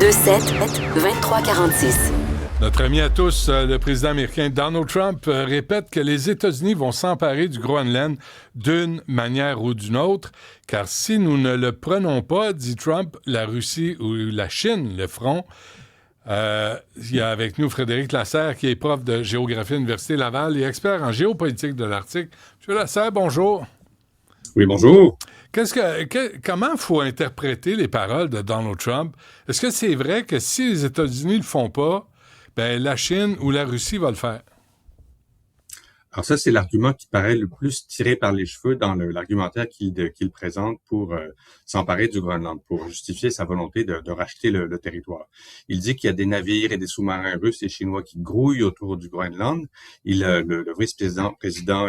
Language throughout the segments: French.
819-272-2346. Notre ami à tous, le président américain Donald Trump, répète que les États-Unis vont s'emparer du Groenland d'une manière ou d'une autre, car si nous ne le prenons pas, dit Trump, la Russie ou la Chine le feront. Il y a avec nous Frédéric Lasserre, qui est prof de géographie à l'Université Laval et expert en géopolitique de l'Arctique. Monsieur Lasserre, bonjour. Oui, bonjour. Comment il faut interpréter les paroles de Donald Trump? Est-ce que c'est vrai que si les États-Unis ne le font pas, ben, la Chine ou la Russie va le faire? Alors ça, c'est l'argument qui paraît le plus tiré par les cheveux dans l'argumentaire qu'il présente pour s'emparer du Groenland, pour justifier sa volonté de racheter le territoire. Il dit qu'il y a des navires et des sous-marins russes et chinois qui grouillent autour du Groenland. Le vice-président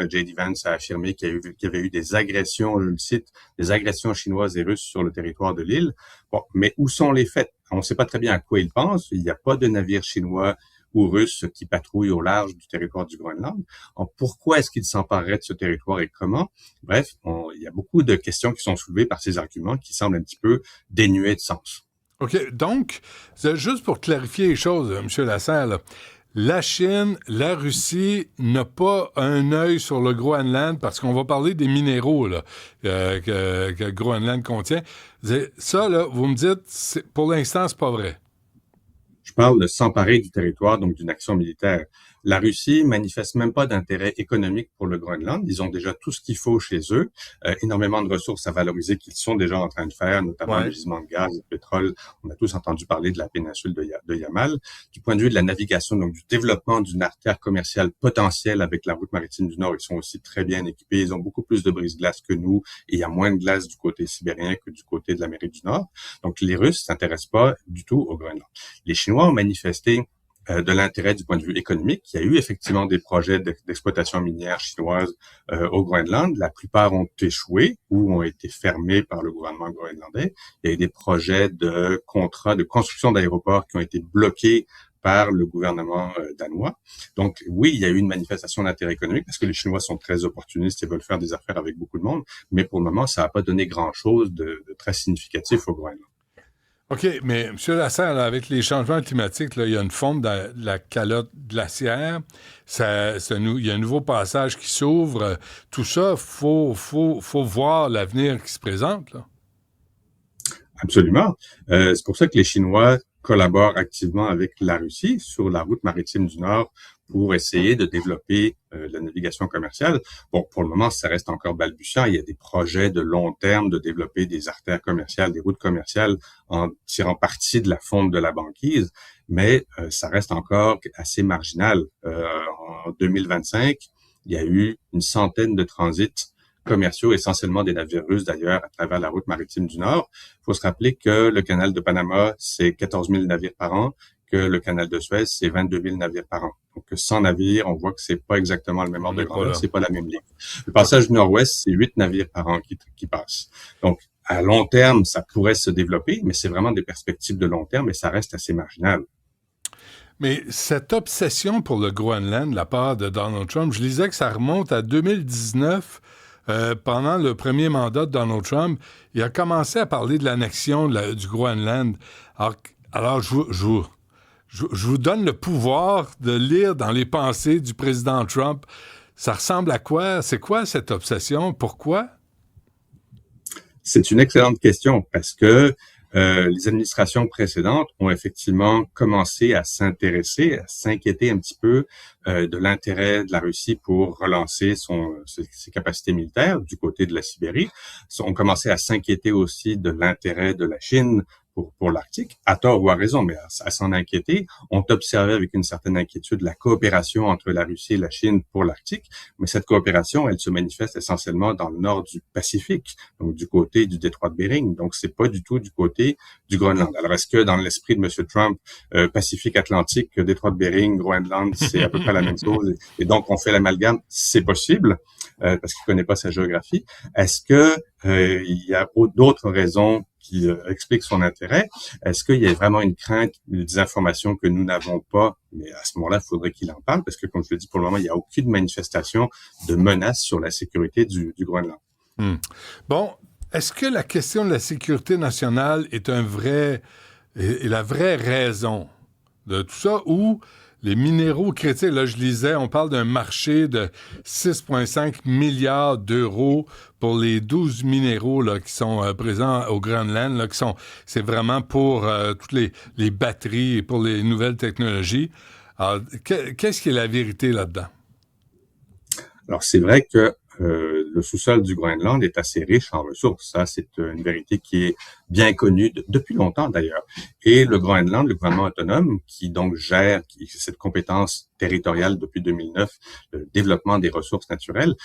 J.D. Vance a affirmé qu'il y avait eu des agressions, je le cite, des agressions chinoises et russes sur le territoire de l'île. Bon, mais où sont les faits? On ne sait pas très bien à quoi il pense. Il n'y a pas de navires chinois ou russes qui patrouillent au large du territoire du Groenland. Alors, pourquoi est-ce qu'ils s'empareraient de ce territoire et comment? Bref, il y a beaucoup de questions qui sont soulevées par ces arguments qui semblent un petit peu dénués de sens. OK. Donc, juste pour clarifier les choses, M. Lasserre, là, la Chine, la Russie n'a pas un œil sur le Groenland parce qu'on va parler des minéraux là, que le Groenland contient. Ça, là, vous me dites, pour l'instant, c'est pas vrai. Je parle de s'emparer du territoire, donc d'une action militaire. La Russie manifeste même pas d'intérêt économique pour le Groenland. Ils ont déjà tout ce qu'il faut chez eux, énormément de ressources à valoriser qu'ils sont déjà en train de faire, notamment le gisement de gaz, de pétrole. On a tous entendu parler de la péninsule de Yamal. Du point de vue de la navigation, donc du développement d'une artère commerciale potentielle avec la route maritime du Nord, ils sont aussi très bien équipés. Ils ont beaucoup plus de brise-glace que nous et il y a moins de glace du côté sibérien que du côté de l'Amérique du Nord. Donc les Russes s'intéressent pas du tout au Groenland. Les Chinois ont manifesté de l'intérêt du point de vue économique. Il y a eu effectivement des projets d'exploitation minière chinoise au Groenland. La plupart ont échoué ou ont été fermés par le gouvernement groenlandais. Il y a eu des projets de contrats de construction d'aéroports qui ont été bloqués par le gouvernement danois. Donc oui, il y a eu une manifestation d'intérêt économique parce que les Chinois sont très opportunistes et veulent faire des affaires avec beaucoup de monde, mais pour le moment, ça n'a pas donné grand-chose de très significatif au Groenland. OK, mais M. Lasserre, là, avec les changements climatiques, là, il y a une fonte de la calotte glaciaire. Il y a un nouveau passage qui s'ouvre. Tout ça, faut voir l'avenir qui se présente, là. Absolument. C'est pour ça que les Chinois collaborent activement avec la Russie sur la route maritime du Nord pour essayer de développer la navigation commerciale. Bon, pour le moment, ça reste encore balbutiant. Il y a des projets de long terme de développer des artères commerciales, des routes commerciales en tirant parti de la fonte de la banquise, mais ça reste encore assez marginal. En 2025, il y a eu une centaine de transits commerciaux, essentiellement des navires russes d'ailleurs, à travers la route maritime du Nord. Il faut se rappeler que le canal de Panama, c'est 14 000 navires par an, que le canal de Suez, c'est 22 000 navires par an. Donc, 100 navires, on voit que c'est pas exactement le même ordre de grandeur, c'est pas la même ligne. Le passage du Nord-Ouest, c'est 8 navires par an qui passent. Donc, à long terme, ça pourrait se développer, mais c'est vraiment des perspectives de long terme et ça reste assez marginal. Mais cette obsession pour le Groenland de la part de Donald Trump, je lisais que ça remonte à 2019. Pendant le premier mandat de Donald Trump, il a commencé à parler de l'annexion du Groenland. Alors je vous donne le pouvoir de lire dans les pensées du président Trump. Ça ressemble à quoi? C'est quoi cette obsession? Pourquoi? C'est une excellente question parce que les administrations précédentes ont effectivement commencé à s'intéresser, à s'inquiéter un petit peu de l'intérêt de la Russie pour relancer ses capacités militaires du côté de la Sibérie. Ils ont commencé à s'inquiéter aussi de l'intérêt de la Chine pour l'Arctique, à tort ou à raison, mais à s'en inquiéter. On observait avec une certaine inquiétude la coopération entre la Russie et la Chine pour l'Arctique, mais cette coopération, elle se manifeste essentiellement dans le nord du Pacifique, donc du côté du détroit de Bering, donc c'est pas du tout du côté du Groenland. Alors est-ce que dans l'esprit de M. Trump, Pacifique Atlantique, détroit de Bering, Groenland, c'est à peu près la même chose, et donc on fait l'amalgame? C'est possible, parce qu'il connaît pas sa géographie. Est-ce que il y a d'autres raisons qui explique son intérêt? Est-ce qu'il y a vraiment une crainte, des informations que nous n'avons pas? Mais à ce moment-là, il faudrait qu'il en parle parce que, comme je le dis, pour le moment, il n'y a aucune manifestation de menace sur la sécurité du Groenland. Bon, est-ce que la question de la sécurité nationale est un vrai et la vraie raison de tout ça, ou les minéraux critiques, là, je lisais, on parle d'un marché de 6,5 milliards d'euros pour les 12 minéraux là, qui sont présents au Groenland, là, c'est vraiment pour toutes les batteries et pour les nouvelles technologies. Alors, qu'est-ce qui est la vérité là-dedans? Alors, c'est vrai que le sous-sol du Groenland est assez riche en ressources. Ça, c'est une vérité qui est bien connue depuis longtemps d'ailleurs. Et le Groenland, le gouvernement autonome, qui donc gère cette compétence territoriale depuis 2009, le développement des ressources naturelles,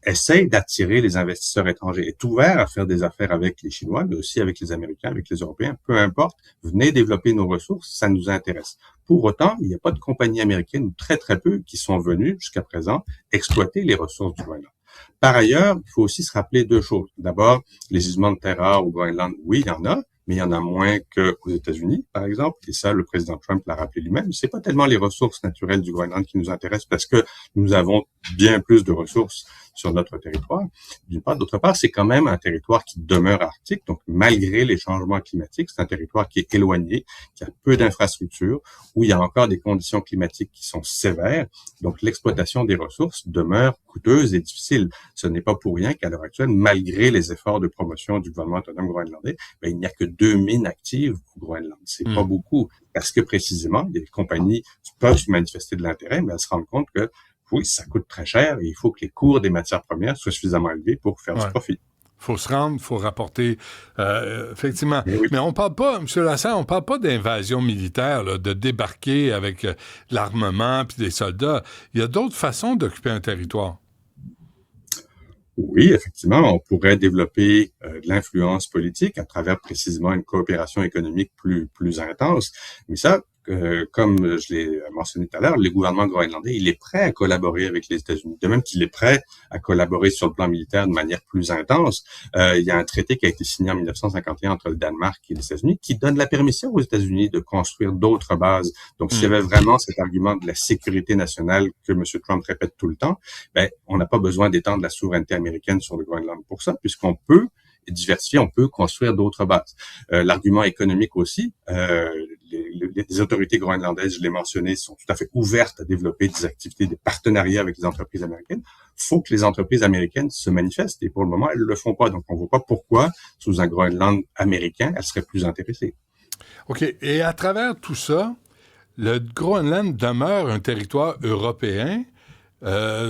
essaye d'attirer les investisseurs étrangers, est ouvert à faire des affaires avec les Chinois, mais aussi avec les Américains, avec les Européens, peu importe, venez développer nos ressources, ça nous intéresse. Pour autant, il n'y a pas de compagnies américaines, ou très très peu, qui sont venues jusqu'à présent exploiter les ressources du Groenland. Par ailleurs, il faut aussi se rappeler deux choses. D'abord, les gisements de terre rares au Groenland, oui, il y en a, mais il y en a moins qu'aux États-Unis, par exemple. Et ça, le président Trump l'a rappelé lui-même. C'est pas tellement les ressources naturelles du Groenland qui nous intéressent parce que nous avons bien plus de ressources sur notre territoire. D'une part. D'autre part, c'est quand même un territoire qui demeure arctique. Donc, malgré les changements climatiques, c'est un territoire qui est éloigné, qui a peu d'infrastructures, où il y a encore des conditions climatiques qui sont sévères. Donc, l'exploitation des ressources demeure coûteuse et difficile. Ce n'est pas pour rien qu'à l'heure actuelle, malgré les efforts de promotion du gouvernement autonome groenlandais, il n'y a que 2 mines actives au Groenland. C'est pas beaucoup. Parce que précisément, des compagnies peuvent se manifester de l'intérêt, mais elles se rendent compte que oui, ça coûte très cher et il faut que les cours des matières premières soient suffisamment élevés pour faire du profit. Faut se rendre, faut rapporter, effectivement. Oui. Mais on parle pas, M. Lasserre, on parle pas d'invasion militaire, là, de débarquer avec l'armement puis des soldats. Il y a d'autres façons d'occuper un territoire. Oui, effectivement, on pourrait développer de l'influence politique à travers précisément une coopération économique plus intense. Mais ça, comme je l'ai mentionné tout à l'heure, le gouvernement groenlandais, il est prêt à collaborer avec les États-Unis, de même qu'il est prêt à collaborer sur le plan militaire de manière plus intense. Il y a un traité qui a été signé en 1951 entre le Danemark et les États-Unis qui donne la permission aux États-Unis de construire d'autres bases. Donc, s'il y avait vraiment cet argument de la sécurité nationale que M. Trump répète tout le temps, on n'a pas besoin d'étendre la souveraineté américaine sur le Groenland pour ça, puisqu'on peut diversifier, on peut construire d'autres bases. L'argument économique aussi, les autorités groenlandaises, je l'ai mentionné, sont tout à fait ouvertes à développer des activités, des partenariats avec les entreprises américaines. Il faut que les entreprises américaines se manifestent et pour le moment, elles ne le font pas. Donc, on ne voit pas pourquoi, sous un Groenland américain, elles seraient plus intéressées. OK. Et à travers tout ça, le Groenland demeure un territoire européen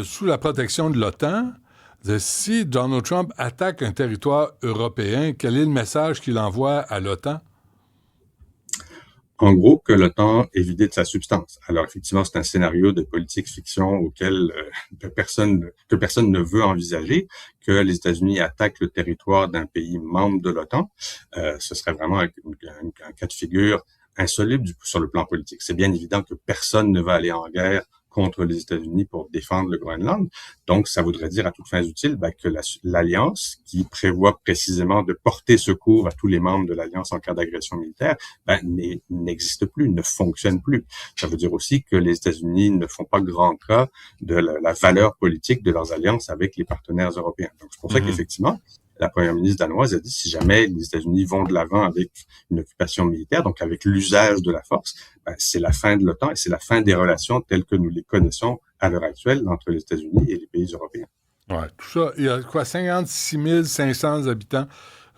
sous la protection de l'OTAN. Si Donald Trump attaque un territoire européen, quel est le message qu'il envoie à l'OTAN? En gros, que l'OTAN est vidé de sa substance. Alors, effectivement, c'est un scénario de politique fiction auquel que personne ne veut envisager, que les États-Unis attaquent le territoire d'un pays membre de l'OTAN. Ce serait vraiment un cas de figure insoluble sur le plan politique. C'est bien évident que personne ne va aller en guerre contre les États-Unis pour défendre le Groenland. Donc, ça voudrait dire à toutes fins utiles que l'Alliance, qui prévoit précisément de porter secours à tous les membres de l'Alliance en cas d'agression militaire, n'existe plus, ne fonctionne plus. Ça veut dire aussi que les États-Unis ne font pas grand cas de la valeur politique de leurs alliances avec les partenaires européens. Donc, c'est pour ça qu'effectivement, la première ministre danoise a dit si jamais les États-Unis vont de l'avant avec une occupation militaire, donc avec l'usage de la force, c'est la fin de l'OTAN et c'est la fin des relations telles que nous les connaissons à l'heure actuelle entre les États-Unis et les pays européens. Ouais, tout ça, il y a 56 500 habitants.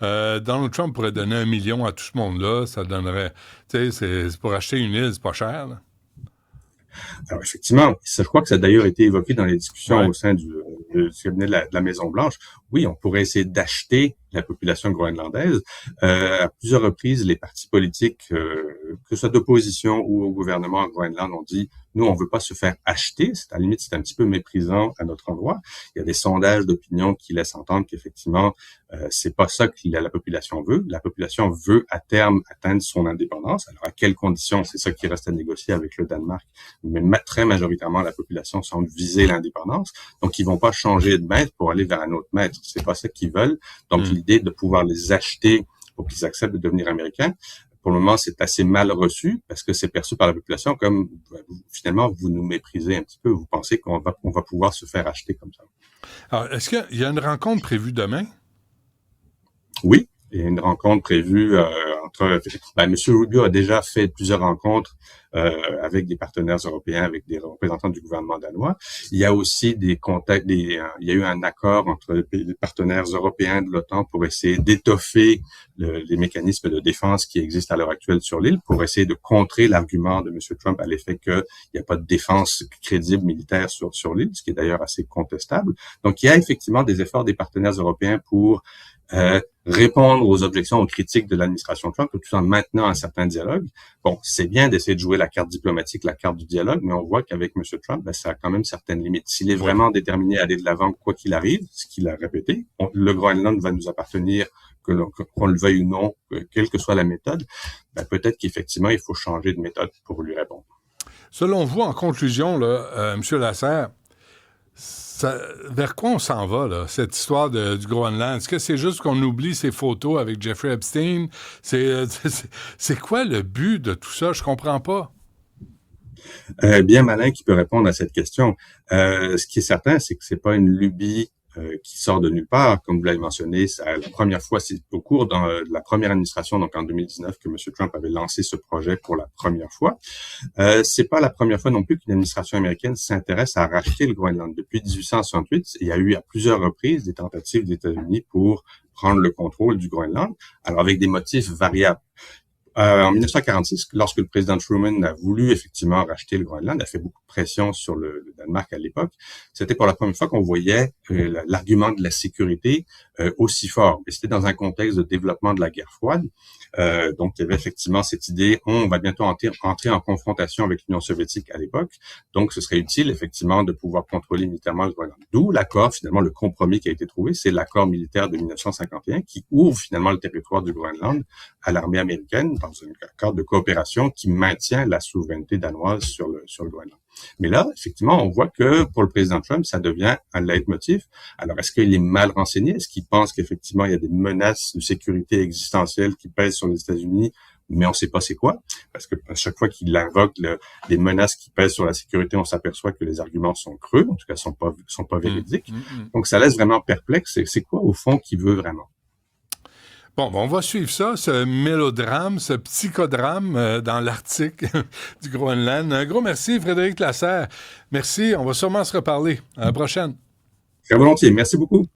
Donald Trump pourrait donner 1 million à tout ce monde-là. Ça donnerait, tu sais, c'est pour acheter une île, c'est pas cher, là. Alors, effectivement, je crois que ça a d'ailleurs été évoqué dans les discussions au sein du cabinet de la Maison-Blanche. Oui, on pourrait essayer d'acheter la population groenlandaise. À plusieurs reprises, les partis politiques, que ce soit d'opposition ou au gouvernement en Groenland, ont dit nous, on veut pas se faire acheter. À la limite, c'est un petit peu méprisant à notre endroit. Il y a des sondages d'opinion qui laissent entendre qu'effectivement, c'est pas ça que la population veut. La population veut à terme atteindre son indépendance. Alors, à quelles conditions? C'est ça qui reste à négocier avec le Danemark. Mais très majoritairement, la population semble viser l'indépendance. Donc, ils vont pas changer de maître pour aller vers un autre maître. C'est pas ça qu'ils veulent. Donc, l'idée de pouvoir les acheter pour qu'ils acceptent de devenir américains, pour le moment, c'est assez mal reçu parce que c'est perçu par la population comme, finalement, vous nous méprisez un petit peu. Vous pensez qu'on va pouvoir se faire acheter comme ça. Alors, est-ce qu'il y a une rencontre prévue demain? Oui. Il y a une rencontre prévue entre... M. Rubio a déjà fait plusieurs rencontres avec des partenaires européens, avec des représentants du gouvernement danois. Il y a aussi des contacts, il y a eu un accord entre les partenaires européens de l'OTAN pour essayer d'étoffer les mécanismes de défense qui existent à l'heure actuelle sur l'île, pour essayer de contrer l'argument de M. Trump à l'effet qu'il n'y a pas de défense crédible militaire sur l'île, ce qui est d'ailleurs assez contestable. Donc, il y a effectivement des efforts des partenaires européens pour répondre aux objections, aux critiques de l'administration Trump, tout en maintenant un certain dialogue. Bon, c'est bien d'essayer de jouer la carte diplomatique, la carte du dialogue, mais on voit qu'avec M. Trump, ça a quand même certaines limites. S'il est vraiment déterminé à aller de l'avant, quoi qu'il arrive, ce qu'il a répété, le Groenland va nous appartenir, qu'on le veuille ou non, quelle que soit la méthode, peut-être qu'effectivement, il faut changer de méthode pour lui répondre. Selon vous, en conclusion, là, M. Lasserre, vers quoi on s'en va, là, cette histoire du Groenland? Est-ce que c'est juste qu'on oublie ces photos avec Jeffrey Epstein? C'est quoi le but de tout ça? Je comprends pas. Bien malin qui peut répondre à cette question. Ce qui est certain, c'est que c'est pas une lubie qui sort de nulle part. Comme vous l'avez mentionné, la première fois, c'est au cours de la première administration, donc en 2019, que M. Trump avait lancé ce projet pour la première fois. C'est pas la première fois non plus qu'une administration américaine s'intéresse à racheter le Groenland. Depuis 1868, il y a eu à plusieurs reprises des tentatives des États-Unis pour prendre le contrôle du Groenland, alors avec des motifs variables. En 1946, lorsque le président Truman a voulu effectivement racheter le Groenland, a fait beaucoup de pression sur le Danemark à l'époque. C'était pour la première fois qu'on voyait l'argument de la sécurité aussi fort. Et c'était dans un contexte de développement de la guerre froide. Donc, il y avait effectivement cette idée, on va bientôt entrer en confrontation avec l'Union soviétique à l'époque. Donc, ce serait utile effectivement de pouvoir contrôler militairement le Groenland. D'où l'accord, finalement, le compromis qui a été trouvé, c'est l'accord militaire de 1951 qui ouvre finalement le territoire du Groenland à l'armée américaine dans un cadre de coopération qui maintient la souveraineté danoise sur le Groenland. Mais là, effectivement, on voit que pour le président Trump, ça devient un leitmotiv. Alors, est-ce qu'il est mal renseigné? Est-ce qu'il pense qu'effectivement, il y a des menaces de sécurité existentielle qui pèsent sur les États-Unis, mais on ne sait pas c'est quoi? Parce que à chaque fois qu'il invoque les menaces qui pèsent sur la sécurité, on s'aperçoit que les arguments sont creux, en tout cas, sont pas véridiques. Donc, ça laisse vraiment perplexe. C'est quoi, au fond, qu'il veut vraiment? Bon, on va suivre ça, ce mélodrame, ce psychodrame dans l'Arctique du Groenland. Un gros merci, Frédéric Lasserre. Merci, on va sûrement se reparler. À la prochaine. Très volontiers. Merci beaucoup.